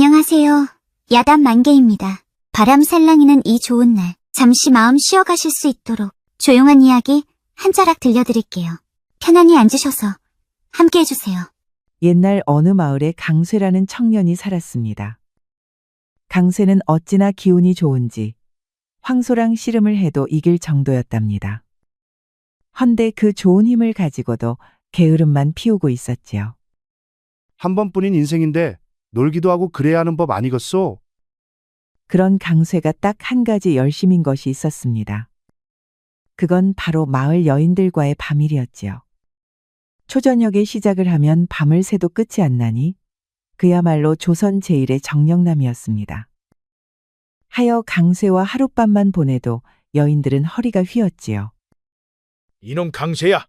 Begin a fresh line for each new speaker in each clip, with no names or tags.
안녕하세요. 야단 만개입니다. 바람 살랑이는 이 좋은 날, 잠시 마음 쉬어가실 수 있도록 조용한 이야기 한 자락 들려드릴게요. 편안히 앉으셔서 함께 해주세요.
옛날 어느 마을에 강쇠라는 청년이 살았습니다. 강쇠는 어찌나 기운이 좋은지 황소랑 씨름을 해도 이길 정도였답니다. 헌데 그 좋은 힘을 가지고도 게으름만 피우고 있었지요.
한 번뿐인 인생인데 놀기도 하고 그래야 하는 법 아니겠소?
그런 강쇠가 딱 한 가지 열심인 것이 있었습니다. 그건 바로 마을 여인들과의 밤일이었지요. 초저녁에 시작을 하면 밤을 새도 끝이 안 나니 그야말로 조선 제일의 정령남이었습니다. 하여 강쇠와 하룻밤만 보내도 여인들은 허리가 휘었지요.
이놈 강쇠야,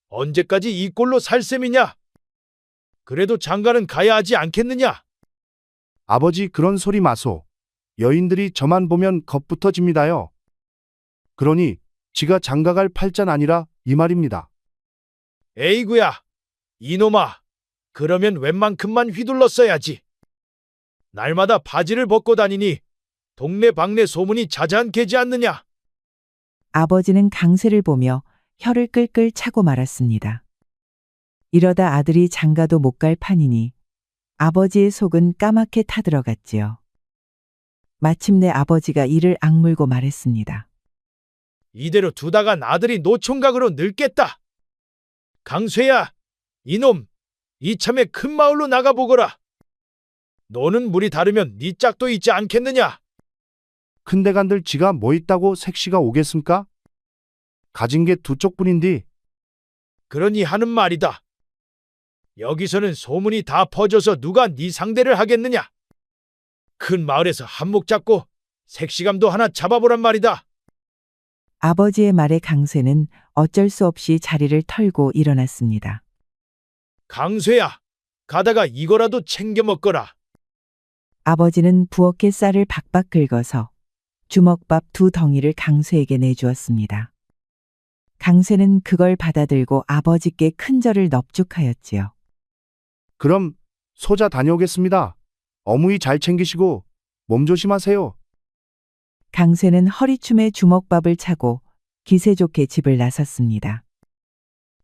언제까지 이 꼴로 살 셈이냐? 그래도 장가는 가야 하지 않겠느냐?
아버지 그런 소리 마소. 여인들이 저만 보면 겁부터 집니다요. 그러니 지가 장가갈 팔자는 아니라 이 말입니다.
에이구야, 이놈아, 그러면 웬만큼만 휘둘렀어야지. 날마다 바지를 벗고 다니니 동네 방네 소문이 자자한게지 않느냐?
아버지는 강쇠를 보며 혀를 끌끌 차고 말았습니다. 이러다 아들이 장가도 못 갈 판이니 아버지의 속은 까맣게 타들어갔지요. 마침내 아버지가 이를 악물고 말했습니다.
이대로 두다간 아들이 노총각으로 늙겠다. 강쇠야, 이놈, 이참에 큰 마을로 나가보거라. 너는 물이 다르면 네 짝도 있지 않겠느냐?
큰데간들 지가 뭐 있다고 색시가 오겠습니까? 가진 게 두 쪽뿐인디.
그러니 하는 말이다. 여기서는 소문이 다 퍼져서 누가 네 상대를 하겠느냐? 큰 마을에서 한몫 잡고 색시감도 하나 잡아보란 말이다.
아버지의 말에 강쇠는 어쩔 수 없이 자리를 털고 일어났습니다.
강쇠야, 가다가 이거라도 챙겨 먹거라.
아버지는 부엌에 쌀을 박박 긁어서 주먹밥 2덩이를 강쇠에게 내주었습니다. 강쇠는 그걸 받아들고 아버지께 큰 절을 넙죽하였지요.
그럼 소자 다녀오겠습니다. 어무이 잘 챙기시고 몸 조심하세요.
강쇠는 허리춤에 주먹밥을 차고 기세 좋게 집을 나섰습니다.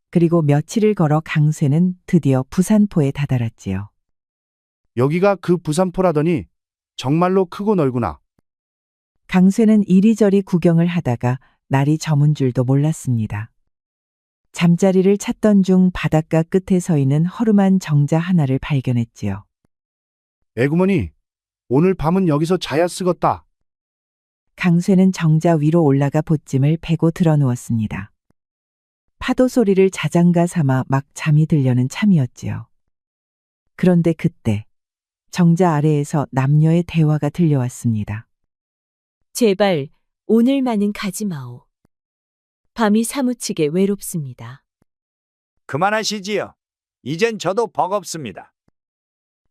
그리고 며칠을 걸어 강쇠는 드디어 부산포에 다다랐지요.
여기가 그 부산포라더니 정말로 크고 넓구나.
강쇠는 이리저리 구경을 하다가 날이 저문 줄도 몰랐습니다. 잠자리를 찾던 중 바닷가 끝에 서 있는 허름한 정자 하나를 발견했지요.
애구머니, 오늘 밤은 여기서 자야 쓰겄다.
강쇠는 정자 위로 올라가 보찜을 베고 드러누웠습니다. 파도 소리를 자장가 삼아 막 잠이 들려는 참이었지요. 그런데 그때 정자 아래에서 남녀의 대화가 들려왔습니다.
제발 오늘만은 가지 마오. 밤이 사무치게 외롭습니다.
그만하시지요. 이젠 저도 버겁습니다.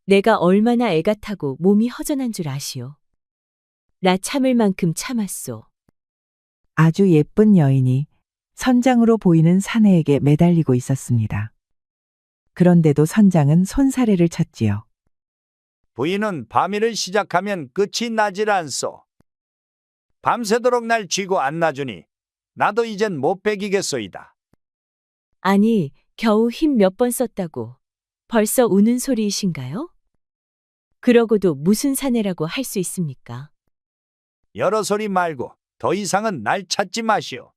내가 얼마나 애가 타고 몸이 허전한 줄 아시오. 나 참을 만큼 참았소.
아주 예쁜 여인이 선장으로 보이는 사내에게 매달리고 있었습니다. 그런데도 선장은 손사래를 쳤지요.
부인은 밤일을 시작하면 끝이 나질 않소. 밤새도록 날 쥐고 안 놔주니 나도 이젠 못 베기겠소이다.
아니, 겨우 힘 몇 번 썼다고 벌써 우는 소리이신가요? 그러고도 무슨 사내라고 할 수 있습니까?
여러 소리 말고 더 이상은 날 찾지 마시오.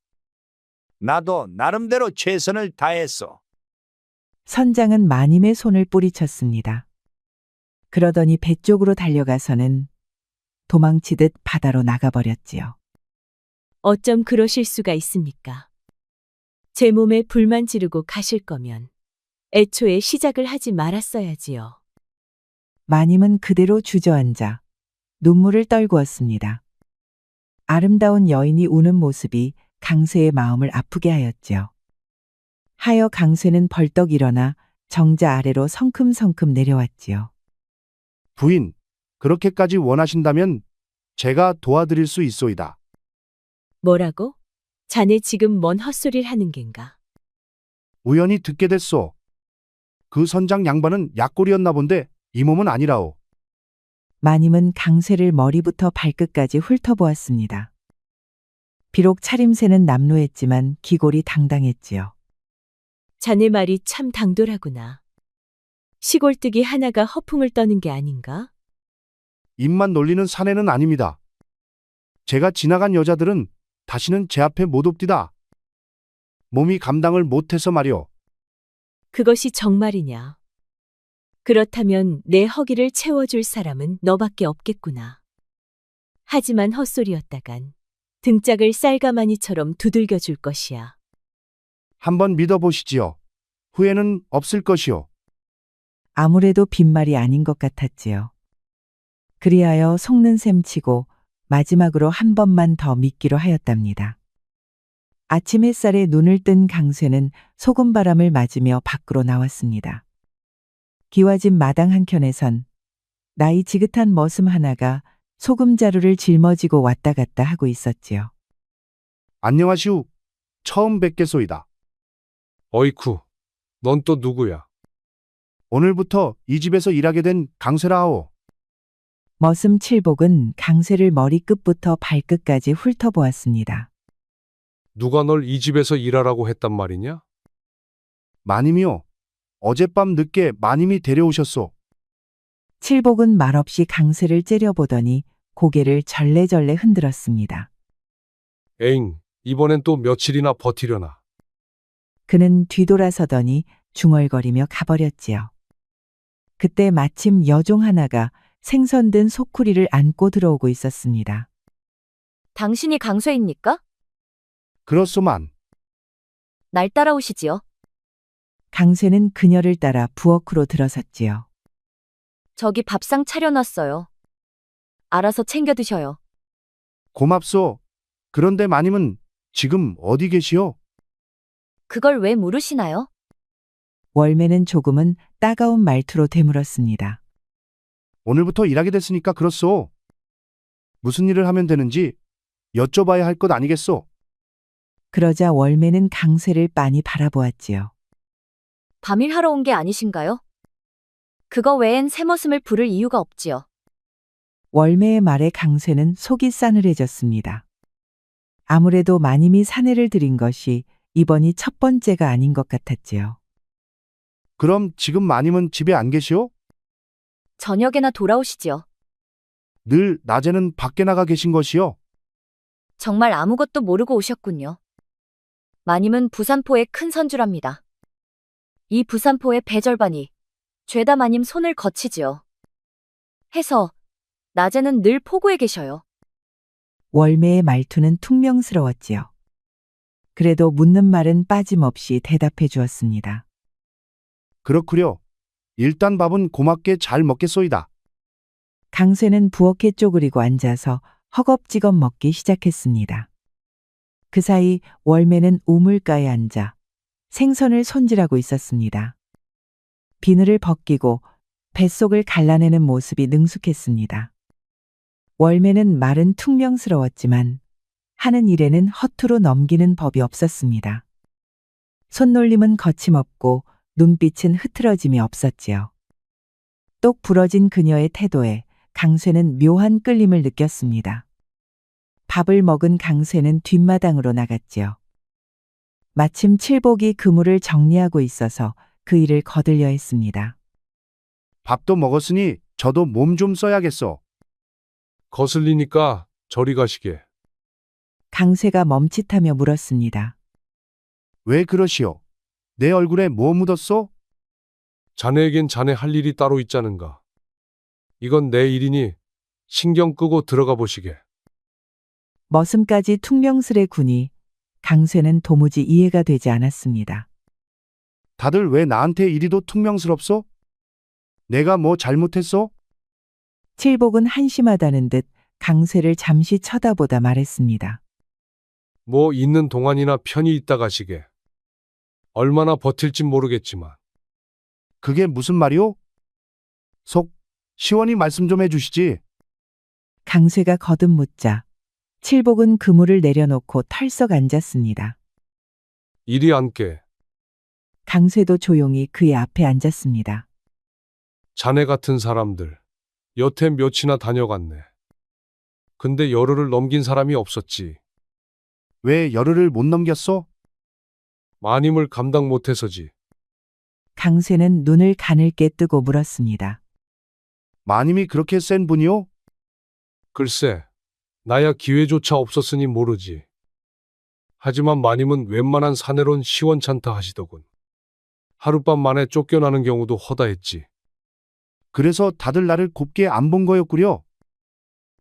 나도 나름대로 최선을 다했소.
선장은 마님의 손을 뿌리쳤습니다. 그러더니 배 쪽으로 달려가서는 도망치듯 바다로 나가버렸지요.
어쩜 그러실 수가 있습니까? 제 몸에 불만 지르고 가실 거면 애초에 시작을 하지 말았어야지요.
마님은 그대로 주저앉아 눈물을 떨구었습니다. 아름다운 여인이 우는 모습이 강쇠의 마음을 아프게 하였지요. 하여 강쇠는 벌떡 일어나 정자 아래로 성큼성큼 내려왔지요.
부인, 그렇게까지 원하신다면 제가 도와드릴 수 있소이다.
뭐라고? 자네 지금 뭔 헛소리를 하는 겐가?
우연히 듣게 됐소. 그 선장 양반은 약골이었나 본데 이 몸은 아니라오.
마님은 강쇠를 머리부터 발끝까지 훑어보았습니다. 비록 차림새는 남루했지만 기골이 당당했지요.
자네 말이 참 당돌하구나. 시골뜨기 하나가 허풍을 떠는 게 아닌가?
입만 놀리는 사내는 아닙니다. 제가 지나간 여자들은 다시는 제 앞에 못 옵디다. 몸이 감당을 못해서 말이오.
그것이 정말이냐? 그렇다면 내 허기를 채워줄 사람은 너밖에 없겠구나. 하지만 헛소리였다간 등짝을 쌀가마니처럼 두들겨 줄 것이야.
한번 믿어보시지요. 후회는 없을 것이오.
아무래도 빈말이 아닌 것 같았지요. 그리하여 속는 셈 치고 마지막으로 한 번만 더 믿기로 하였답니다. 아침 햇살에 눈을 뜬 강쇠는 소금바람을 맞으며 밖으로 나왔습니다. 기와집 마당 한켠에선 나이 지긋한 머슴 하나가 소금자루를 짊어지고 왔다 갔다 하고 있었지요.
안녕하시오. 처음 뵙겠소이다.
어이쿠, 넌 또 누구야?
오늘부터 이 집에서 일하게 된 강쇠라하오.
머슴 칠복은 강쇠를 머리끝부터 발끝까지 훑어보았습니다.
누가 널 이 집에서 일하라고 했단 말이냐?
마님이요. 어젯밤 늦게 마님이 데려오셨소.
칠복은 말없이 강쇠를 째려보더니 고개를 절레절레 흔들었습니다.
에잉, 이번엔 또 며칠이나 버티려나?
그는 뒤돌아서더니 중얼거리며 가버렸지요. 그때 마침 여종 하나가 생선든 소쿠리를 안고 들어오고 있었습니다.
당신이 강쇠입니까?
그렇소만.
날 따라오시지요.
강쇠는 그녀를 따라 부엌으로 들어섰지요.
저기 밥상 차려놨어요. 알아서 챙겨 드셔요.
고맙소. 그런데 마님은 지금 어디 계시오?
그걸 왜 물으시나요?
월매는 조금은 따가운 말투로 되물었습니다.
오늘부터 일하게 됐으니까 그렇소. 무슨 일을 하면 되는지 여쭤봐야 할 것 아니겠소?
그러자 월매는 강쇠를 빤히 바라보았지요.
밤일하러 온 게 아니신가요? 그거 외엔 새머슴을 부를 이유가 없지요.
월매의 말에 강쇠는 속이 싸늘해졌습니다. 아무래도 마님이 사내를 들인 것이 이번이 첫 번째가 아닌 것 같았지요.
그럼 지금 마님은 집에 안 계시오?
저녁에나 돌아오시지요.
늘 낮에는 밖에 나가 계신 것이요?
정말 아무것도 모르고 오셨군요. 마님은 부산포의 큰 선주랍니다. 이 부산포의 배절반이 죄다 마님 손을 거치지요. 해서 낮에는 늘 포구에 계셔요.
월매의 말투는 퉁명스러웠지요. 그래도 묻는 말은 빠짐없이 대답해 주었습니다.
그렇구려. 일단 밥은 고맙게 잘 먹겠소이다.
강쇠는 부엌에 쪼그리고 앉아서 허겁지겁 먹기 시작했습니다. 그 사이 월매는 우물가에 앉아 생선을 손질하고 있었습니다. 비늘을 벗기고 뱃속을 갈라내는 모습이 능숙했습니다. 월매는 말은 퉁명스러웠지만 하는 일에는 허투루 넘기는 법이 없었습니다. 손놀림은 거침없고 눈빛은 흐트러짐이 없었지요. 똑 부러진 그녀의 태도에 강쇠는 묘한 끌림을 느꼈습니다. 밥을 먹은 강쇠는 뒷마당으로 나갔지요. 마침 칠복이 그물을 정리하고 있어서 그 일을 거들려 했습니다.
밥도 먹었으니 저도 몸 좀 써야겠소.
거슬리니까 저리 가시게.
강쇠가 멈칫하며 물었습니다.
왜 그러시오? 내 얼굴에 뭐 묻었소?
자네에겐 자네 할 일이 따로 있자는가. 이건 내 일이니 신경 끄고 들어가 보시게.
머슴까지 퉁명스레 군이 강쇠는 도무지 이해가 되지 않았습니다.
다들 왜 나한테 이리도 퉁명스럽소? 내가 뭐 잘못했소?
칠복은 한심하다는 듯 강쇠를 잠시 쳐다보다 말했습니다.
뭐 있는 동안이나 편히 있다 가시게. 얼마나 버틸진 모르겠지만.
그게 무슨 말이오? 속 시원히 말씀 좀 해주시지.
강쇠가 거듭 묻자 칠복은 그물을 내려놓고 털썩 앉았습니다.
이리 앉게.
강쇠도 조용히 그의 앞에 앉았습니다.
자네 같은 사람들 여태 몇이나 다녀갔네. 근데 열흘을 넘긴 사람이 없었지.
왜 열흘을 못 넘겼어?
마님을 감당 못해서지.
강쇠는 눈을 가늘게 뜨고 물었습니다.
마님이 그렇게 센 분이요?
글쎄, 나야 기회조차 없었으니 모르지. 하지만 마님은 웬만한 사내론 시원찮다 하시더군. 하룻밤 만에 쫓겨나는 경우도 허다했지.
그래서 다들 나를 곱게 안 본 거였구려.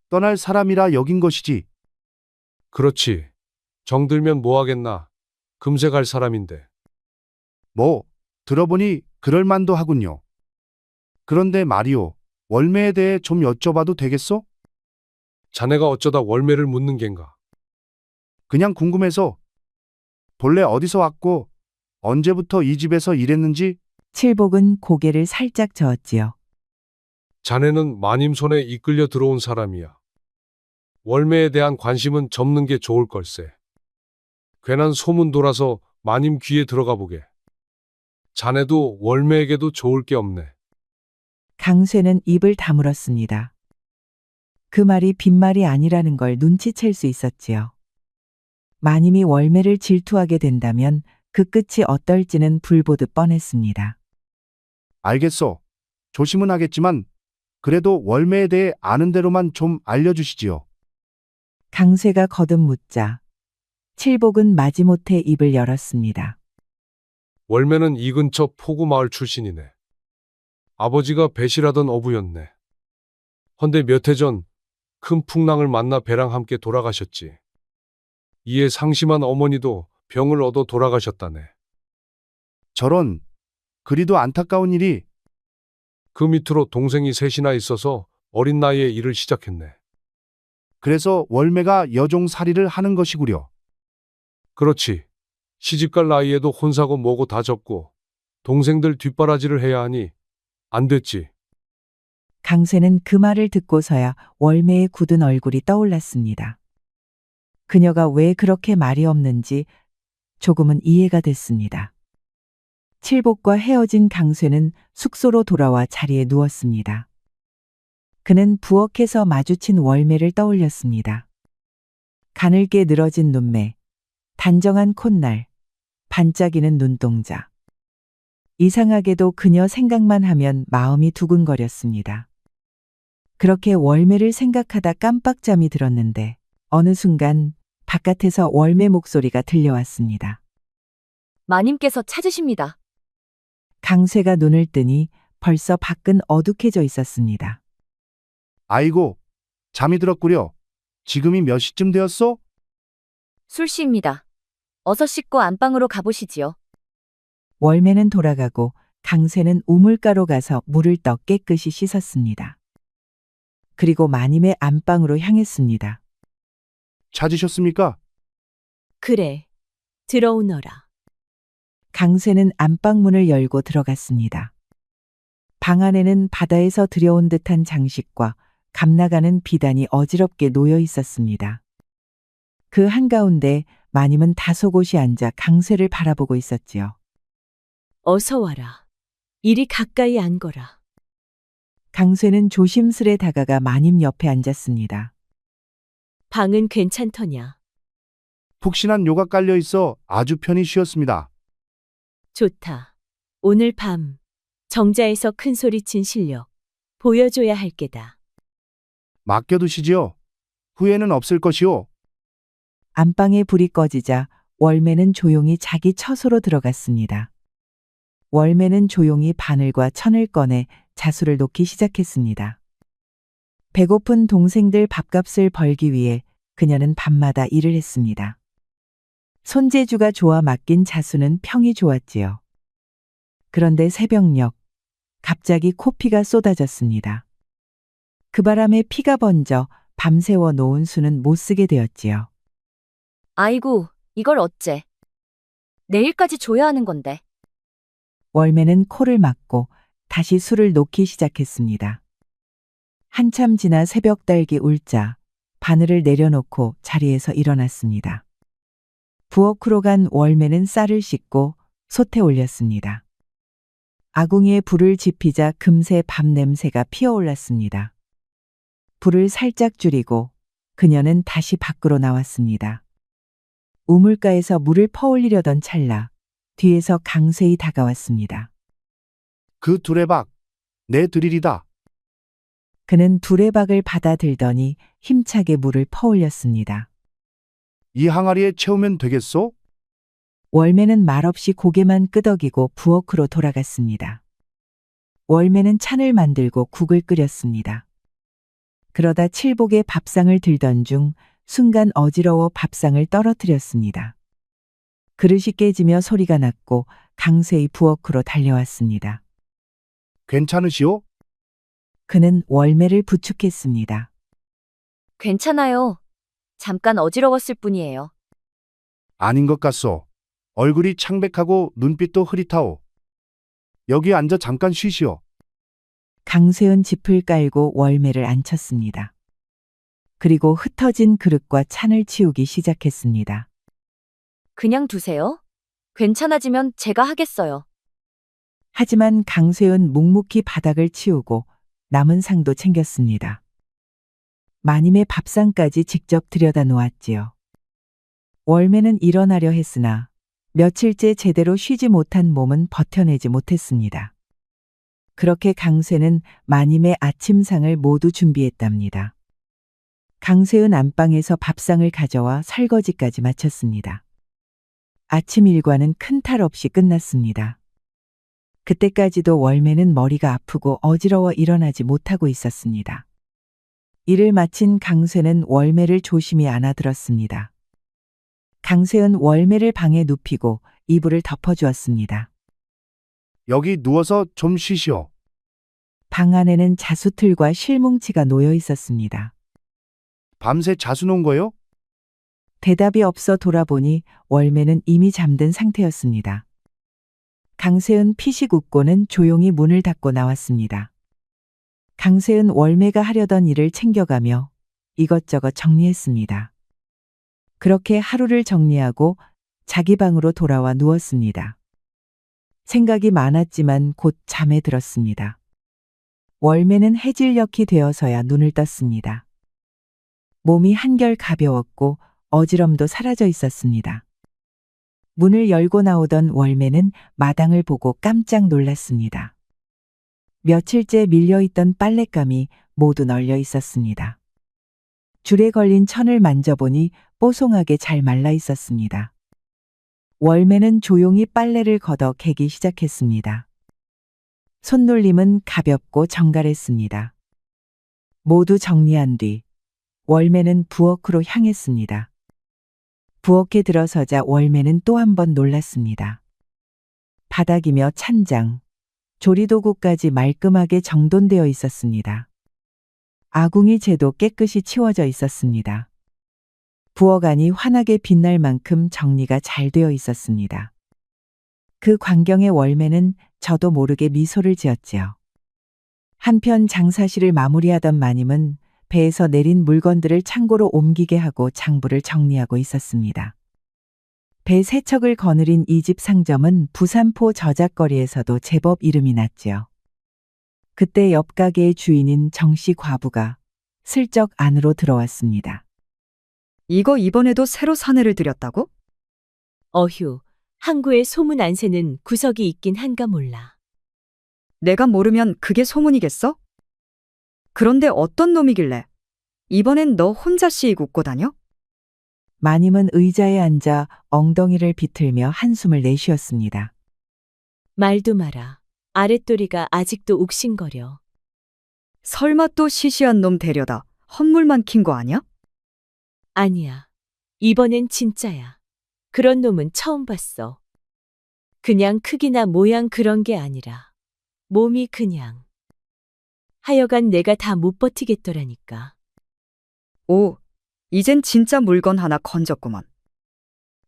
떠날 사람이라 여긴 것이지.
그렇지. 정들면 뭐 하겠나. 금세 갈 사람인데.
뭐, 들어보니 그럴만도 하군요. 그런데 말이오, 월매에 대해 좀 여쭤봐도 되겠어?
자네가 어쩌다 월매를 묻는 겐가.
그냥 궁금해서. 본래 어디서 왔고, 언제부터 이 집에서 일했는지.
칠복은 고개를 살짝 저었지요.
자네는 마님 손에 이끌려 들어온 사람이야. 월매에 대한 관심은 접는 게 좋을 걸세. 괜한 소문 돌아서 마님 귀에 들어가 보게. 자네도 월매에게도 좋을 게 없네.
강쇠는 입을 다물었습니다. 그 말이 빈말이 아니라는 걸 눈치챌 수 있었지요. 마님이 월매를 질투하게 된다면 그 끝이 어떨지는 불보듯 뻔했습니다.
알겠어. 조심은 하겠지만, 그래도 월매에 대해 아는 대로만 좀 알려주시지요.
강쇠가 거듭 묻자 칠복은 마지못해 입을 열었습니다.
월매는 이 근처 포구마을 출신이네. 아버지가 배실하던 어부였네. 헌데 몇 해 전 큰 풍랑을 만나 배랑 함께 돌아가셨지. 이에 상심한 어머니도 병을 얻어 돌아가셨다네.
저런, 그리도 안타까운 일이.
그 밑으로 동생이 셋이나 있어서 어린 나이에 일을 시작했네.
그래서 월매가 여종살이를 하는 것이구려.
그렇지. 시집갈 나이에도 혼사고 뭐고 다 접고 동생들 뒷바라지를 해야 하니 안 됐지.
강쇠는 그 말을 듣고서야 월매의 굳은 얼굴이 떠올랐습니다. 그녀가 왜 그렇게 말이 없는지 조금은 이해가 됐습니다. 칠복과 헤어진 강쇠는 숙소로 돌아와 자리에 누웠습니다. 그는 부엌에서 마주친 월매를 떠올렸습니다. 가늘게 늘어진 눈매, 단정한 콧날, 반짝이는 눈동자. 이상하게도 그녀 생각만 하면 마음이 두근거렸습니다. 그렇게 월매를 생각하다 깜빡잠이 들었는데 어느 순간 바깥에서 월매 목소리가 들려왔습니다.
마님께서 찾으십니다.
강쇠가 눈을 뜨니 벌써 밖은 어둑해져 있었습니다.
아이고, 잠이 들었구려. 지금이 몇 시쯤 되었어?
술시입니다. 어서 씻고 안방으로 가보시지요.
월매는 돌아가고 강쇠는 우물가로 가서 물을 떠 깨끗이 씻었습니다. 그리고 마님의 안방으로 향했습니다.
찾으셨습니까?
그래. 들어오너라.
강쇠는 안방문을 열고 들어갔습니다. 방 안에는 바다에서 들여온 듯한 장식과 감나가는 비단이 어지럽게 놓여 있었습니다. 그 한가운데 마님은 다소곳이 앉아 강쇠를 바라보고 있었지요.
어서 와라. 이리 가까이 앉거라.
강쇠는 조심스레 다가가 마님 옆에 앉았습니다.
방은 괜찮더냐?
푹신한 요가 깔려 있어 아주 편히 쉬었습니다.
좋다. 오늘 밤 정자에서 큰 소리친 실력 보여줘야 할 게다.
맡겨두시지요. 후회는 없을 것이오.
안방에 불이 꺼지자 월매는 조용히 자기 처소로 들어갔습니다. 월매는 조용히 바늘과 천을 꺼내 자수를 놓기 시작했습니다. 배고픈 동생들 밥값을 벌기 위해 그녀는 밤마다 일을 했습니다. 손재주가 좋아 맡긴 자수는 평이 좋았지요. 그런데 새벽녘 갑자기 코피가 쏟아졌습니다. 그 바람에 피가 번져 밤새워 놓은 수는 못 쓰게 되었지요.
아이고, 이걸 어째. 내일까지 줘야 하는 건데.
월매는 코를 막고 다시 술을 놓기 시작했습니다. 한참 지나 새벽 달기 울자 바늘을 내려놓고 자리에서 일어났습니다. 부엌으로 간 월매는 쌀을 씻고 솥에 올렸습니다. 아궁이에 불을 지피자 금세 밥 냄새가 피어올랐습니다. 불을 살짝 줄이고 그녀는 다시 밖으로 나왔습니다. 우물가에서 물을 퍼올리려던 찰나 뒤에서 강세히 다가왔습니다.
그 두레박, 내 드릴이다.
그는 두레박을 받아들더니 힘차게 물을 퍼올렸습니다.
이 항아리에 채우면 되겠소?
월매는 말없이 고개만 끄덕이고 부엌으로 돌아갔습니다. 월매는 찬을 만들고 국을 끓였습니다. 그러다 칠복에 밥상을 들던 중 순간 어지러워 밥상을 떨어뜨렸습니다. 그릇이 깨지며 소리가 났고 강세히 부엌으로 달려왔습니다.
괜찮으시오?
그는 월매를 부축했습니다.
괜찮아요. 잠깐 어지러웠을 뿐이에요.
아닌 것 같소. 얼굴이 창백하고 눈빛도 흐릿하오. 여기 앉아 잠깐 쉬시오.
강세은 짚을 깔고 월매를 앉혔습니다. 그리고 흩어진 그릇과 찬을 치우기 시작했습니다.
그냥 두세요. 괜찮아지면 제가 하겠어요.
하지만 강세은 묵묵히 바닥을 치우고 남은 상도 챙겼습니다. 마님의 밥상까지 직접 들여다 놓았지요. 월매는 일어나려 했으나 며칠째 제대로 쉬지 못한 몸은 버텨내지 못했습니다. 그렇게 강세는 마님의 아침상을 모두 준비했답니다. 강세은 안방에서 밥상을 가져와 설거지까지 마쳤습니다. 아침 일과는 큰 탈 없이 끝났습니다. 그때까지도 월매는 머리가 아프고 어지러워 일어나지 못하고 있었습니다. 일을 마친 강세는 월매를 조심히 안아들었습니다. 강세은 월매를 방에 눕히고 이불을 덮어주었습니다.
여기 누워서 좀 쉬시오.
방 안에는 자수틀과 실뭉치가 놓여 있었습니다.
밤새 자수 놓은 거요?
대답이 없어 돌아보니 월매는 이미 잠든 상태였습니다. 강세은 피식 웃고는 조용히 문을 닫고 나왔습니다. 강세은 월매가 하려던 일을 챙겨가며 이것저것 정리했습니다. 그렇게 하루를 정리하고 자기 방으로 돌아와 누웠습니다. 생각이 많았지만 곧 잠에 들었습니다. 월매는 해질녘이 되어서야 눈을 떴습니다. 몸이 한결 가벼웠고 어지럼도 사라져 있었습니다. 문을 열고 나오던 월매는 마당을 보고 깜짝 놀랐습니다. 며칠째 밀려있던 빨랫감이 모두 널려 있었습니다. 줄에 걸린 천을 만져보니 뽀송하게 잘 말라 있었습니다. 월매는 조용히 빨래를 걷어 개기 시작했습니다. 손놀림은 가볍고 정갈했습니다. 모두 정리한 뒤 월매는 부엌으로 향했습니다. 부엌에 들어서자 월매는 또 한 번 놀랐습니다. 바닥이며 찬장, 조리도구까지 말끔하게 정돈되어 있었습니다. 아궁이 재도 깨끗이 치워져 있었습니다. 부엌 안이 환하게 빛날 만큼 정리가 잘 되어 있었습니다. 그 광경에 월매는 저도 모르게 미소를 지었지요. 한편 장사실을 마무리하던 마님은 배에서 내린 물건들을 창고로 옮기게 하고 장부를 정리하고 있었습니다. 배 세척을 거느린 이 집 상점은 부산포 저작거리에서도 제법 이름이 났지요. 그때 옆 가게의 주인인 정씨 과부가 슬쩍 안으로 들어왔습니다.
이거 이번에도 새로 사내를 들였다고?
어휴, 항구에 소문 안 새는 구석이 있긴 한가 몰라.
내가 모르면 그게 소문이겠어? 그런데 어떤 놈이길래 이번엔 너 혼자 씩 웃고 다녀?
마님은 의자에 앉아 엉덩이를 비틀며 한숨을 내쉬었습니다.
말도 마라. 아랫도리가 아직도 욱신거려.
설마 또 시시한 놈 데려다 헛물만 킨 거 아니야?
아니야. 이번엔 진짜야. 그런 놈은 처음 봤어. 그냥 크기나 모양 그런 게 아니라 몸이 그냥. 하여간 내가 다 못 버티겠더라니까.
오, 이젠 진짜 물건 하나 건졌구먼.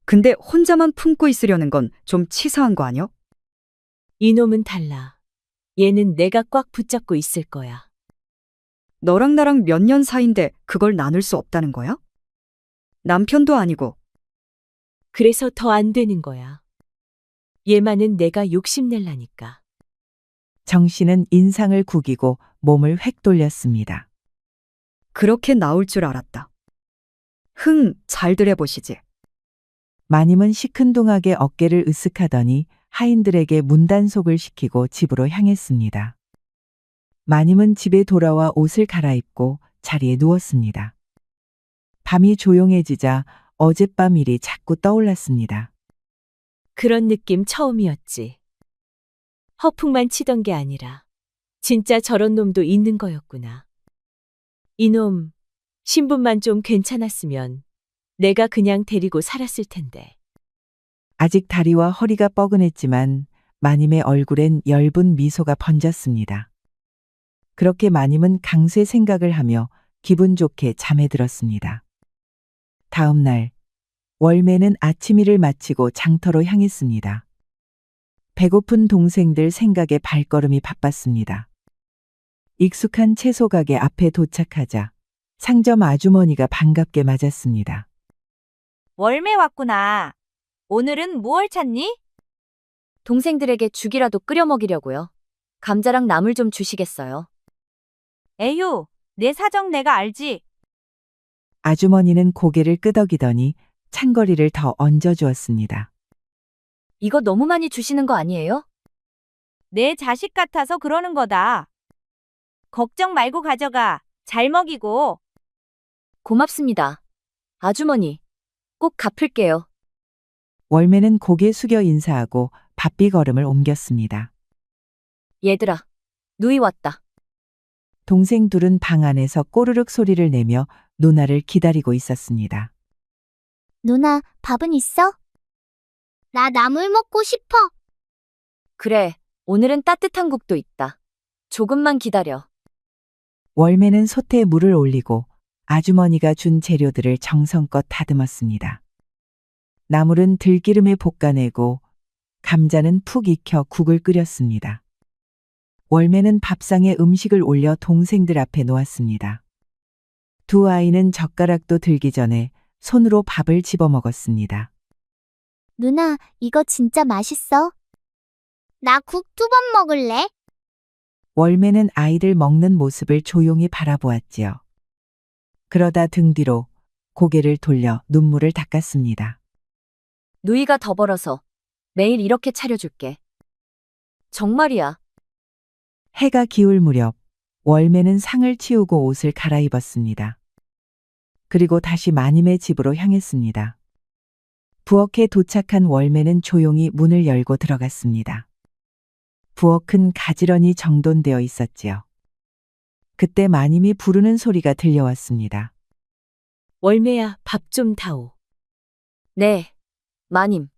근데 혼자만 품고 있으려는 건 좀 치사한 거 아니야?
이놈은 달라. 얘는 내가 꽉 붙잡고 있을 거야.
너랑 나랑 몇 년 사이인데 그걸 나눌 수 없다는 거야? 남편도 아니고.
그래서 더 안 되는 거야. 얘만은 내가 욕심낼라니까.
정 씨는 인상을 구기고 몸을 획 돌렸습니다.
그렇게 나올 줄 알았다. 잘들 해보시지.
마님은 시큰둥하게 어깨를 으쓱하더니 하인들에게 문단속을 시키고 집으로 향했습니다. 마님은 집에 돌아와 옷을 갈아입고 자리에 누웠습니다. 밤이 조용해지자 어젯밤 일이 자꾸 떠올랐습니다.
그런 느낌 처음이었지. 허풍만 치던 게 아니라 진짜 저런 놈도 있는 거였구나. 이놈, 신분만 좀 괜찮았으면 내가 그냥 데리고 살았을 텐데.
아직 다리와 허리가 뻐근했지만 마님의 얼굴엔 엷은 미소가 번졌습니다. 그렇게 마님은 강쇠 생각을 하며 기분 좋게 잠에 들었습니다. 다음 날 월매는 아침일을 마치고 장터로 향했습니다. 배고픈 동생들 생각에 발걸음이 바빴습니다. 익숙한 채소 가게 앞에 도착하자 상점 아주머니가 반갑게 맞았습니다.
월매 왔구나. 오늘은 무얼 찾니?
동생들에게 죽이라도 끓여 먹이려고요. 감자랑 나물 좀 주시겠어요?
에휴, 내 사정 내가 알지.
아주머니는 고개를 끄덕이더니 찬거리를 더 얹어주었습니다.
이거 너무 많이 주시는 거 아니에요?
내 자식 같아서 그러는 거다. 걱정 말고 가져가. 잘 먹이고.
고맙습니다. 아주머니, 꼭 갚을게요.
월매는 고개 숙여 인사하고 바삐 걸음을 옮겼습니다.
얘들아, 누이 왔다.
동생 둘은 방 안에서 꼬르륵 소리를 내며 누나를 기다리고 있었습니다.
누나, 밥은 있어? 나 나물 먹고 싶어.
그래, 오늘은 따뜻한 국도 있다. 조금만 기다려.
월매는 솥에 물을 올리고 아주머니가 준 재료들을 정성껏 다듬었습니다. 나물은 들기름에 볶아내고 감자는 푹 익혀 국을 끓였습니다. 월매는 밥상에 음식을 올려 동생들 앞에 놓았습니다. 두 아이는 젓가락도 들기 전에 손으로 밥을 집어 먹었습니다.
누나, 이거 진짜 맛있어. 나 국 2번 먹을래.
월매는 아이들 먹는 모습을 조용히 바라보았지요. 그러다 등 뒤로 고개를 돌려 눈물을 닦았습니다.
누이가 더 벌어서 매일 이렇게 차려줄게. 정말이야.
해가 기울 무렵 월매는 상을 치우고 옷을 갈아입었습니다. 그리고 다시 마님의 집으로 향했습니다. 부엌에 도착한 월매는 조용히 문을 열고 들어갔습니다. 부엌은 가지런히 정돈되어 있었지요. 그때 마님이 부르는 소리가 들려왔습니다.
월매야, 밥 좀 다오.
네, 마님.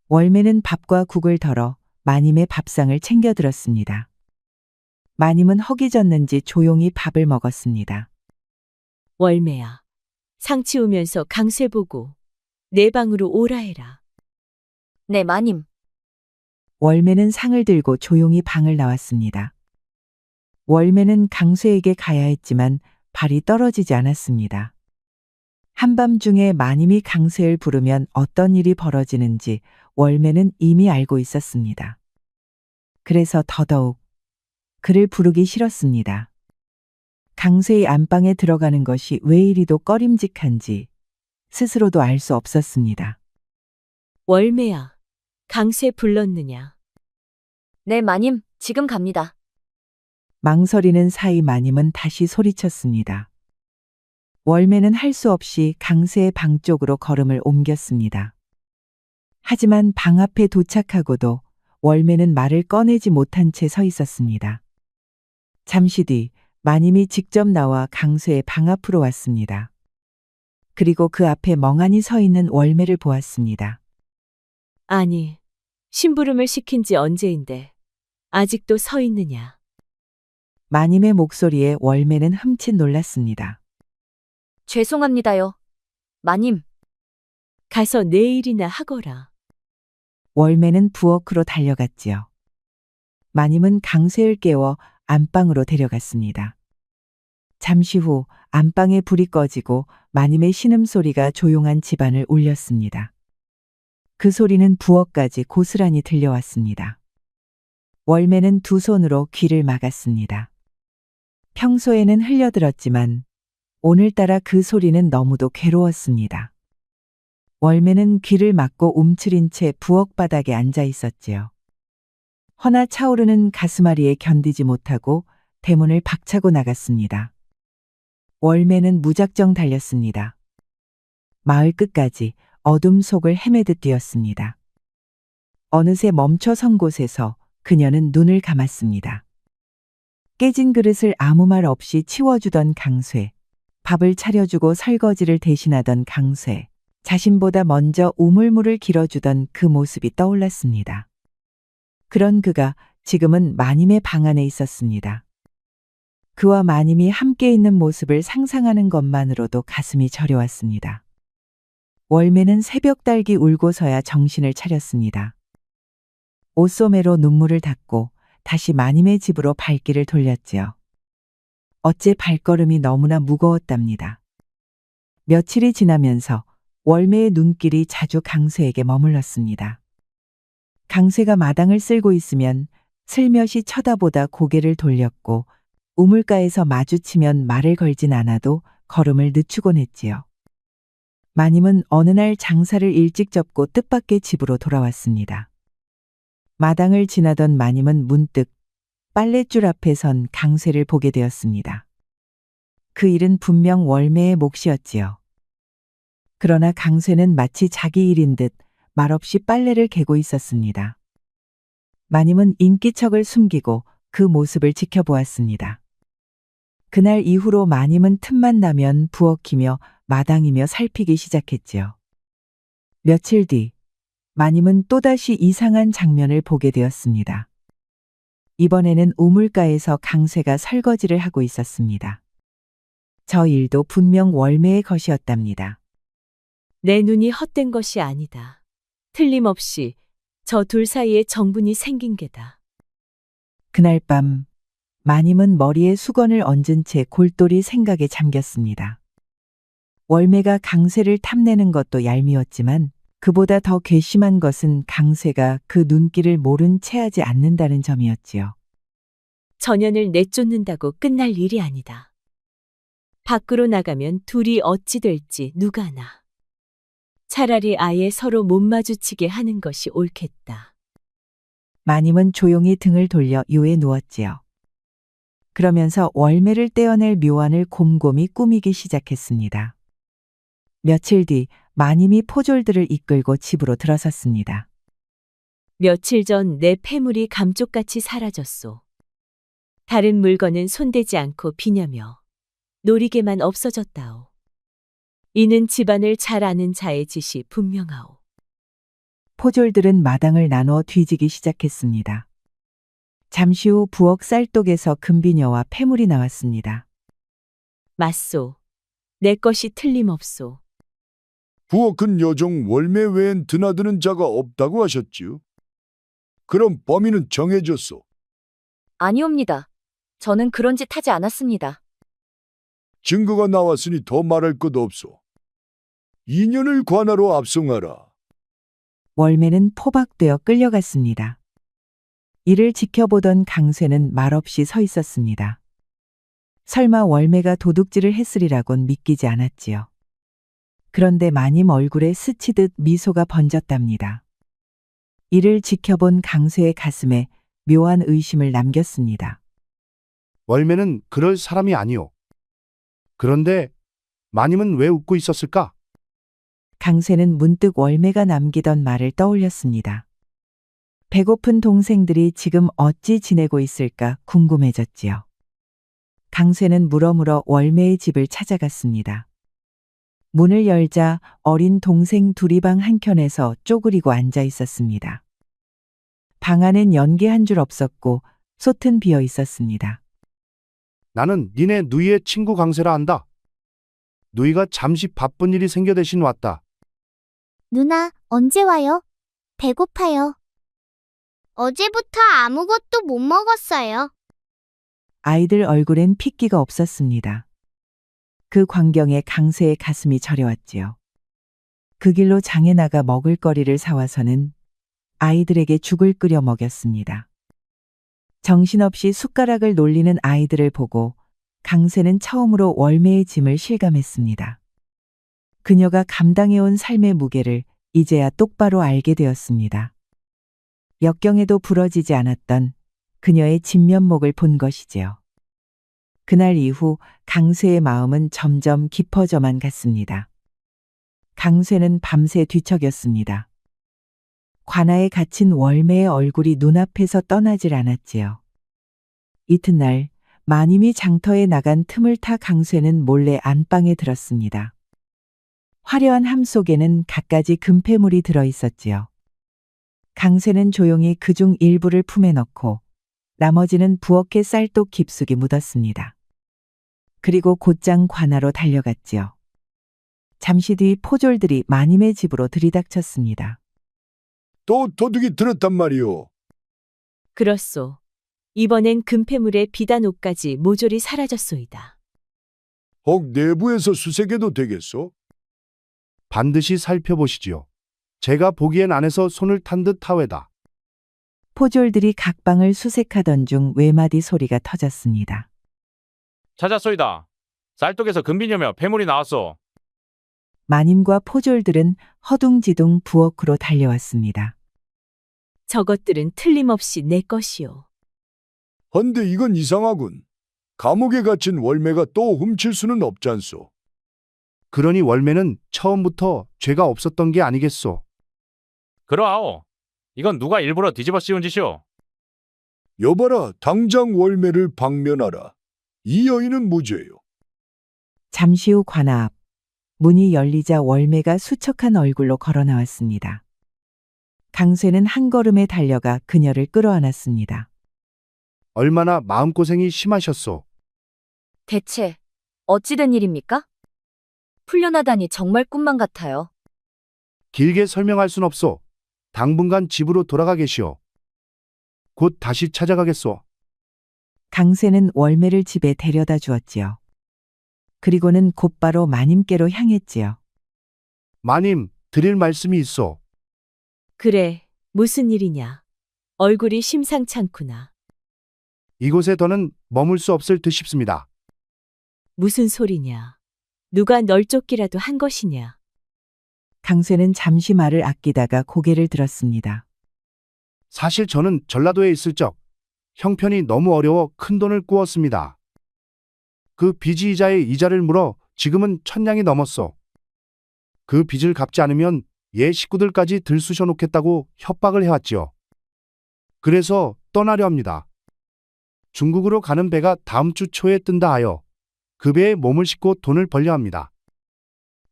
월매는 밥과 국을 덜어 마님의 밥상을 챙겨 들었습니다. 마님은 허기 졌는지 조용히 밥을 먹었습니다.
월매야, 상 치우면서 강쇠 보고 내 방으로 오라 해라.
네, 마님.
월매는 상을 들고 조용히 방을 나왔습니다. 월매는 강쇠에게 가야 했지만 발이 떨어지지 않았습니다. 한밤중에 마님이 강쇠를 부르면 어떤 일이 벌어지는지 월매는 이미 알고 있었습니다. 그래서 더더욱 그를 부르기 싫었습니다. 강쇠의 안방에 들어가는 것이 왜 이리도 꺼림직한지 스스로도 알 수 없었습니다.
월매야, 강쇠 불렀느냐?
네, 마님. 지금 갑니다.
망설이는 사이 마님은 다시 소리쳤습니다. 월매는 할 수 없이 강쇠의 방 쪽으로 걸음을 옮겼습니다. 하지만 방 앞에 도착하고도 월매는 말을 꺼내지 못한 채 서 있었습니다. 잠시 뒤 마님이 직접 나와 강쇠의 방 앞으로 왔습니다. 그리고 그 앞에 멍하니 서 있는 월매를 보았습니다.
아니, 심부름을 시킨 지 언제인데 아직도 서 있느냐?
마님의 목소리에 월매는 흠칫 놀랐습니다.
죄송합니다요. 마님.
가서 내일이나 하거라.
월매는 부엌으로 달려갔지요. 마님은 강쇠를 깨워 안방으로 데려갔습니다. 잠시 후 안방에 불이 꺼지고 마님의 신음소리가 조용한 집안을 울렸습니다. 그 소리는 부엌까지 고스란히 들려왔습니다. 월매는 두 손으로 귀를 막았습니다. 평소에는 흘려들었지만 오늘따라 그 소리는 너무도 괴로웠습니다. 월매는 귀를 막고 움츠린 채 부엌 바닥에 앉아 있었지요. 허나 차오르는 가슴앓이에 견디지 못하고 대문을 박차고 나갔습니다. 월매는 무작정 달렸습니다. 마을 끝까지 어둠 속을 헤매듯 뛰었습니다. 어느새 멈춰 선 곳에서 그녀는 눈을 감았습니다. 깨진 그릇을 아무 말 없이 치워주던 강쇠, 밥을 차려주고 설거지를 대신하던 강쇠, 자신보다 먼저 우물물을 길어주던 그 모습이 떠올랐습니다. 그런 그가 지금은 마님의 방 안에 있었습니다. 그와 마님이 함께 있는 모습을 상상하는 것만으로도 가슴이 저려왔습니다. 월매는 새벽 달기 울고서야 정신을 차렸습니다. 옷소매로 눈물을 닦고 다시 마님의 집으로 발길을 돌렸지요. 어째 발걸음이 너무나 무거웠답니다. 며칠이 지나면서 월매의 눈길이 자주 강쇠에게 머물렀습니다. 강쇠가 마당을 쓸고 있으면 슬며시 쳐다보다 고개를 돌렸고 우물가에서 마주치면 말을 걸진 않아도 걸음을 늦추곤 했지요. 마님은 어느 날 장사를 일찍 접고 뜻밖의 집으로 돌아왔습니다. 마당을 지나던 마님은 문득 빨랫줄 앞에 선 강쇠를 보게 되었습니다. 그 일은 분명 월매의 몫이었지요. 그러나 강쇠는 마치 자기 일인 듯 말없이 빨래를 개고 있었습니다. 마님은 인기척을 숨기고 그 모습을 지켜보았습니다. 그날 이후로 마님은 틈만 나면 부엌이며 마당이며 살피기 시작했지요. 며칠 뒤 마님은 또다시 이상한 장면을 보게 되었습니다. 이번에는 우물가에서 강쇠가 설거지를 하고 있었습니다. 저 일도 분명 월매의 것이었답니다.
내 눈이 헛된 것이 아니다. 틀림없이 저 둘 사이에 정분이 생긴 게다.
그날 밤 마님은 머리에 수건을 얹은 채 골똘히 생각에 잠겼습니다. 월매가 강쇠를 탐내는 것도 얄미웠지만 그보다 더 괘씸한 것은 강쇠가 그 눈길을 모른 채 하지 않는다는 점이었지요.
전연을 내쫓는다고 끝날 일이 아니다. 밖으로 나가면 둘이 어찌 될지 누가 아나. 차라리 아예 서로 못 마주치게 하는 것이 옳겠다.
마님은 조용히 등을 돌려 유에 누웠지요. 그러면서 월매를 떼어낼 묘안을 곰곰이 꾸미기 시작했습니다. 며칠 뒤 마님이 포졸들을 이끌고 집으로 들어섰습니다.
며칠 전 내 폐물이 감쪽같이 사라졌소. 다른 물건은 손대지 않고 비냐며 노리개만 없어졌다오. 이는 집안을 잘 아는 자의 짓이 분명하오.
포졸들은 마당을 나누어 뒤지기 시작했습니다. 잠시 후 부엌 쌀독에서 금비녀와 폐물이 나왔습니다.
맞소. 내 것이 틀림없소.
부엌은 여종 월매 외엔 드나드는 자가 없다고 하셨지요. 그럼 범인은 정해졌소.
아니옵니다. 저는 그런 짓 하지 않았습니다.
증거가 나왔으니 더 말할 것 없소. 인연을 관하로 압송하라.
월매는 포박되어 끌려갔습니다. 이를 지켜보던 강쇠는 말없이 서 있었습니다. 설마 월매가 도둑질을 했으리라곤 믿기지 않았지요. 그런데 마님 얼굴에 스치듯 미소가 번졌답니다. 이를 지켜본 강쇠의 가슴에 묘한 의심을 남겼습니다.
월매는 그럴 사람이 아니오. 그런데 마님은 왜 웃고 있었을까?
강쇠는 문득 월매가 남기던 말을 떠올렸습니다. 배고픈 동생들이 지금 어찌 지내고 있을까 궁금해졌지요. 강쇠는 물어물어 월매의 집을 찾아갔습니다. 문을 열자 어린 동생 둘이 방 한켠에서 쪼그리고 앉아 있었습니다. 방 안엔 연기 한 줄 없었고 솥은 비어 있었습니다.
나는 니네 누이의 친구 강세라 한다. 누이가 잠시 바쁜 일이 생겨 대신 왔다.
누나, 언제 와요? 배고파요. 어제부터 아무것도 못 먹었어요.
아이들 얼굴엔 핏기가 없었습니다. 그 광경에 강쇠의 가슴이 저려왔지요. 그 길로 장에 나가 먹을거리를 사와서는 아이들에게 죽을 끓여 먹였습니다. 정신없이 숟가락을 놀리는 아이들을 보고 강세는 처음으로 월매의 짐을 실감했습니다. 그녀가 감당해온 삶의 무게를 이제야 똑바로 알게 되었습니다. 역경에도 부러지지 않았던 그녀의 진면목을 본 것이지요. 그날 이후 강쇠의 마음은 점점 깊어져만 갔습니다. 강쇠는 밤새 뒤척였습니다. 관아에 갇힌 월매의 얼굴이 눈앞에서 떠나질 않았지요. 이튿날 마님이 장터에 나간 틈을 타 강쇠는 몰래 안방에 들었습니다. 화려한 함 속에는 갖가지 금폐물이 들어 있었지요. 강쇠는 조용히 그중 일부를 품에 넣고 나머지는 부엌의 쌀독 깊숙이 묻었습니다. 그리고 곧장 관아로 달려갔지요. 잠시 뒤 포졸들이 마님의 집으로 들이닥쳤습니다.
또 도둑이 들었단 말이오.
그렇소. 이번엔 금폐물에 비단 옷까지 모조리 사라졌소이다.
혹 내부에서 수색해도 되겠소?
반드시 살펴보시지요. 제가 보기엔 안에서 손을 탄 듯 하외다.
포졸들이 각 방을 수색하던 중 외마디 소리가 터졌습니다.
찾았소이다. 쌀독에서 금비녀며 폐물이 나왔소.
마님과 포졸들은 허둥지둥 부엌으로 달려왔습니다.
저것들은 틀림없이 내 것이오.
헌데 이건 이상하군. 감옥에 갇힌 월매가 또 훔칠 수는 없잖소.
그러니 월매는 처음부터 죄가 없었던 게 아니겠소.
그러하오. 이건 누가 일부러 뒤집어 씌운 짓이오.
여봐라, 당장 월매를 방면하라. 이 여인은 무죄요.
잠시 후 관아 앞 문이 열리자 월매가 수척한 얼굴로 걸어 나왔습니다. 강쇠는 한 걸음에 달려가 그녀를 끌어안았습니다.
얼마나 마음고생이 심하셨소.
대체 어찌된 일입니까? 풀려나다니 정말 꿈만 같아요.
길게 설명할 순 없소. 당분간 집으로 돌아가 계시오. 곧 다시 찾아가겠소.
강쇠는 월매를 집에 데려다 주었지요. 그리고는 곧바로 마님께로 향했지요.
마님, 드릴 말씀이 있소.
그래, 무슨 일이냐. 얼굴이 심상찮구나.
이곳에 더는 머물 수 없을 듯 싶습니다.
무슨 소리냐. 누가 널 쫓기라도 한 것이냐.
강쇠는 잠시 말을 아끼다가 고개를 들었습니다.
사실 저는 전라도에 있을 적 형편이 너무 어려워 큰돈을 꾸었습니다. 그 빚이 이자에 이자를 물어 지금은 1000냥이 넘었소. 그 빚을 갚지 않으면 얘 식구들까지 들쑤셔 놓겠다고 협박을 해왔지요. 그래서 떠나려 합니다. 중국으로 가는 배가 다음 주 초에 뜬다 하여 그 배에 몸을 싣고 돈을 벌려 합니다.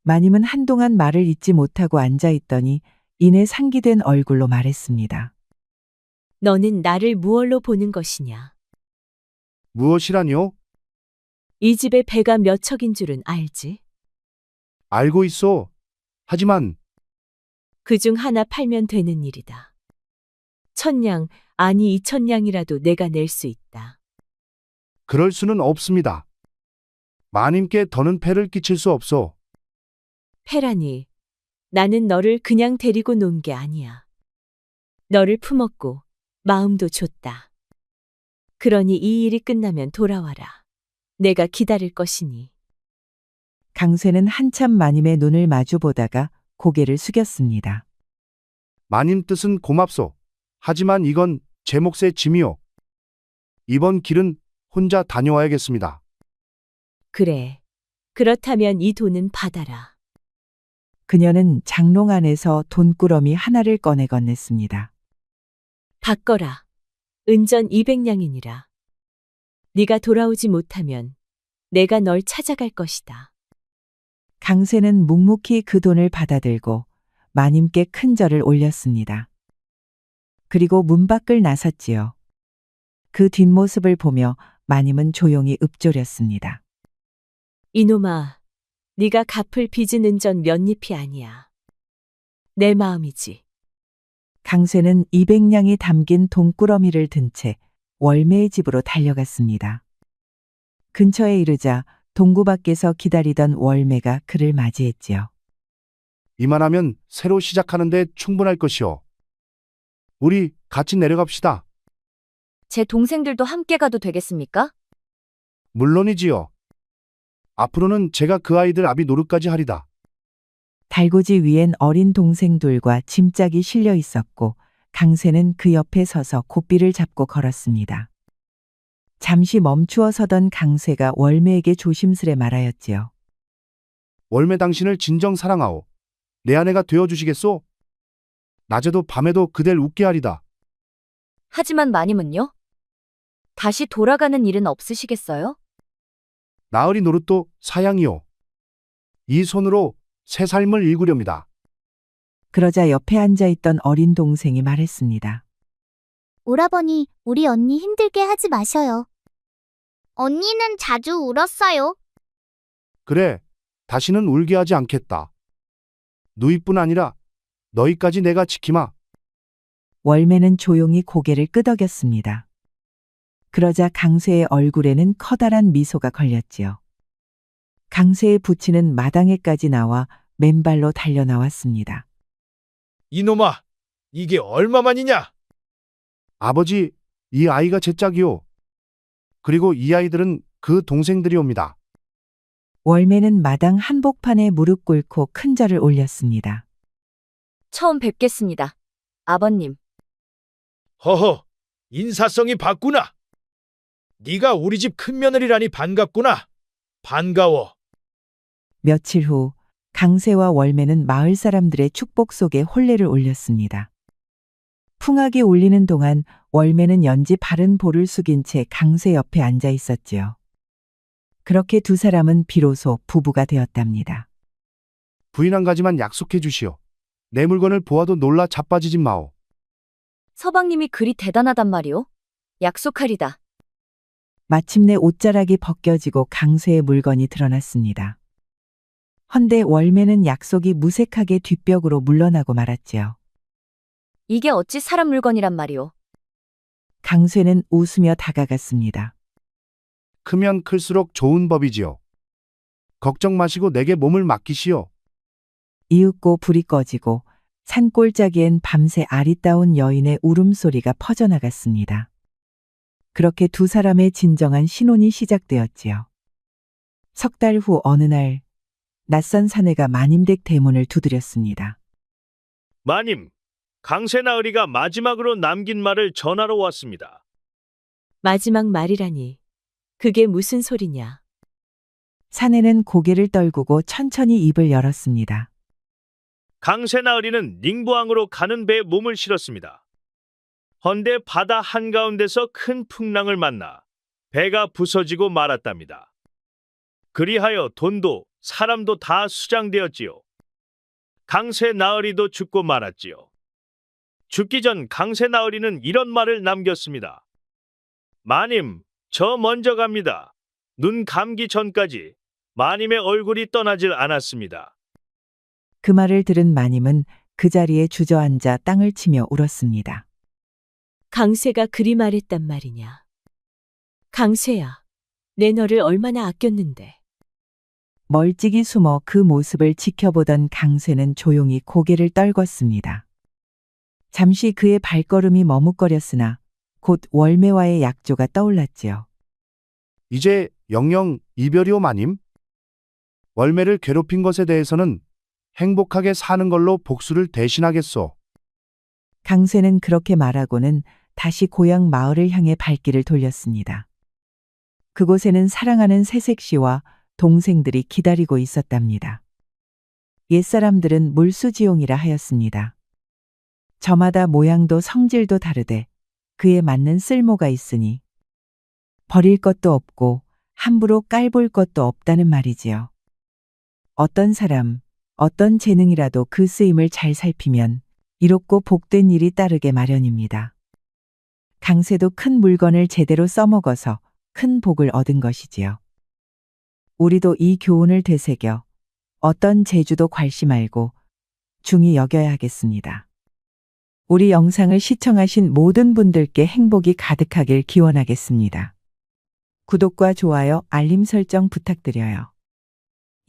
마님은 한동안 말을 잇지 못하고 앉아있더니 이내 상기된 얼굴로 말했습니다.
너는 나를 무얼로 보는 것이냐.
무엇이라니요?
이 집에 배가 몇 척인 줄은 알지?
알고 있소. 하지만
그중 하나 팔면 되는 일이다. 1000냥, 아니 2000냥이라도 내가 낼 수 있다.
그럴 수는 없습니다. 마님께 더는 폐를 끼칠 수 없소.
패라니, 나는 너를 그냥 데리고 논 게 아니야. 너를 품었고 마음도 줬다. 그러니 이 일이 끝나면 돌아와라. 내가 기다릴 것이니.
강쇠는 한참 마님의 눈을 마주보다가 고개를 숙였습니다.
마님 뜻은 고맙소. 하지만 이건 제 몫의 짐이요. 이번 길은 혼자 다녀와야겠습니다.
그래. 그렇다면 이 돈은 받아라.
그녀는 장롱 안에서 돈꾸러미 하나를 꺼내 건넸습니다.
받거라. 은전 200냥이니라. 네가 돌아오지 못하면 내가 널 찾아갈 것이다.
강쇠는 묵묵히 그 돈을 받아들고 마님께 큰 절을 올렸습니다. 그리고 문 밖을 나섰지요. 그 뒷모습을 보며 마님은 조용히 읊조렸습니다.
이놈아, 네가 갚을 빚은 은전 몇 잎이 아니야. 내 마음이지.
강쇠는 200냥이 담긴 돈꾸러미를 든 채 월매의 집으로 달려갔습니다. 근처에 이르자 동구 밖에서 기다리던 월매가 그를 맞이했지요.
이만하면 새로 시작하는데 충분할 것이오. 우리 같이 내려갑시다.
제 동생들도 함께 가도 되겠습니까?
물론이지요. 앞으로는 제가 그 아이들 아비 노릇까지 하리다.
달구지 위엔 어린 동생들과 짐짝이 실려 있었고 강세는 그 옆에 서서 고삐를 잡고 걸었습니다. 잠시 멈추어 서던 강세가 월매에게 조심스레 말하였지요.
월매 당신을 진정 사랑하오. 내 아내가 되어주시겠소? 낮에도 밤에도 그댈 웃게 하리다.
하지만 마님은요? 다시 돌아가는 일은 없으시겠어요?
나으리 노릇도 사양이오. 이 손으로 새 삶을 일구렵니다.
그러자 옆에 앉아있던 어린 동생이 말했습니다.
오라버니, 우리 언니 힘들게 하지 마셔요. 언니는 자주 울었어요.
그래, 다시는 울게 하지 않겠다. 누이뿐 아니라 너희까지 내가 지키마.
월매는 조용히 고개를 끄덕였습니다. 그러자 강세의 얼굴에는 커다란 미소가 걸렸지요. 강세의 부친은 마당에까지 나와 맨발로 달려나왔습니다.
이놈아, 이게 얼마만이냐?
아버지, 이 아이가 제 짝이오. 그리고 이 아이들은 그 동생들이옵니다.
월매는 마당 한복판에 무릎 꿇고 큰 절을 올렸습니다.
처음 뵙겠습니다. 아버님.
허허, 인사성이 봤구나. 네가 우리 집 큰며느리라니 반갑구나. 반가워.
며칠 후 강세와 월매는 마을 사람들의 축복 속에 혼례를 올렸습니다. 풍악이 울리는 동안 월매는 연지 바른 볼을 숙인 채 강세 옆에 앉아 있었지요. 그렇게 두 사람은 비로소 부부가 되었답니다.
부인 한 가지만 약속해 주시오. 내 물건을 보아도 놀라 자빠지지 마오.
서방님이 그리 대단하단 말이오. 약속하리다.
마침내 옷자락이 벗겨지고 강세의 물건이 드러났습니다. 헌데 월매는 약속이 무색하게 뒷벽으로 물러나고 말았지요.
이게 어찌 사람 물건이란 말이오.
강세는 웃으며 다가갔습니다.
크면 클수록 좋은 법이지요. 걱정 마시고 내게 몸을 맡기시오.
이윽고 불이 꺼지고 산골짜기엔 밤새 아리따운 여인의 울음소리가 퍼져나갔습니다. 그렇게 두 사람의 진정한 신혼이 시작되었지요. 석 달 후 어느 날 낯선 사내가 마님댁 대문을 두드렸습니다.
마님, 강세 나으리가 마지막으로 남긴 말을 전하러 왔습니다.
마지막 말이라니. 그게 무슨 소리냐?
사내는 고개를 떨구고 천천히 입을 열었습니다.
강세 나으리는 닝부항으로 가는 배에 몸을 실었습니다. 헌데 바다 한가운데서 큰 풍랑을 만나 배가 부서지고 말았답니다. 그리하여 돈도 사람도 다 수장되었지요. 강세 나으리도 죽고 말았지요. 죽기 전 강세 나으리는 이런 말을 남겼습니다. 마님, 저 먼저 갑니다. 눈 감기 전까지 마님의 얼굴이 떠나질 않았습니다.
그 말을 들은 마님은 그 자리에 주저앉아 땅을 치며 울었습니다.
강세가 그리 말했단 말이냐. 강세야, 내 너를 얼마나 아꼈는데.
멀찍이 숨어 그 모습을 지켜보던 강세는 조용히 고개를 떨궜습니다. 잠시 그의 발걸음이 머뭇거렸으나 곧 월매와의 약조가 떠올랐지요.
이제 영영 이별이오 마님. 월매를 괴롭힌 것에 대해서는 행복하게 사는 걸로 복수를 대신하겠소.
강세는 그렇게 말하고는 다시 고향 마을을 향해 발길을 돌렸습니다. 그곳에는 사랑하는 새색시와 동생들이 기다리고 있었답니다. 옛사람들은 물수지용이라 하였습니다. 저마다 모양도 성질도 다르되 그에 맞는 쓸모가 있으니 버릴 것도 없고 함부로 깔볼 것도 없다는 말이지요. 어떤 사람, 어떤 재능이라도 그 쓰임을 잘 살피면 이롭고 복된 일이 따르게 마련입니다. 강세도 큰 물건을 제대로 써먹어서 큰 복을 얻은 것이지요. 우리도 이 교훈을 되새겨 어떤 재주도 괄시 말고 중히 여겨야 하겠습니다. 우리 영상을 시청하신 모든 분들께 행복이 가득하길 기원하겠습니다. 구독과 좋아요, 알림 설정 부탁드려요.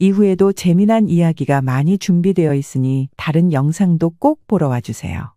이후에도 재미난 이야기가 많이 준비되어 있으니 다른 영상도 꼭 보러 와주세요.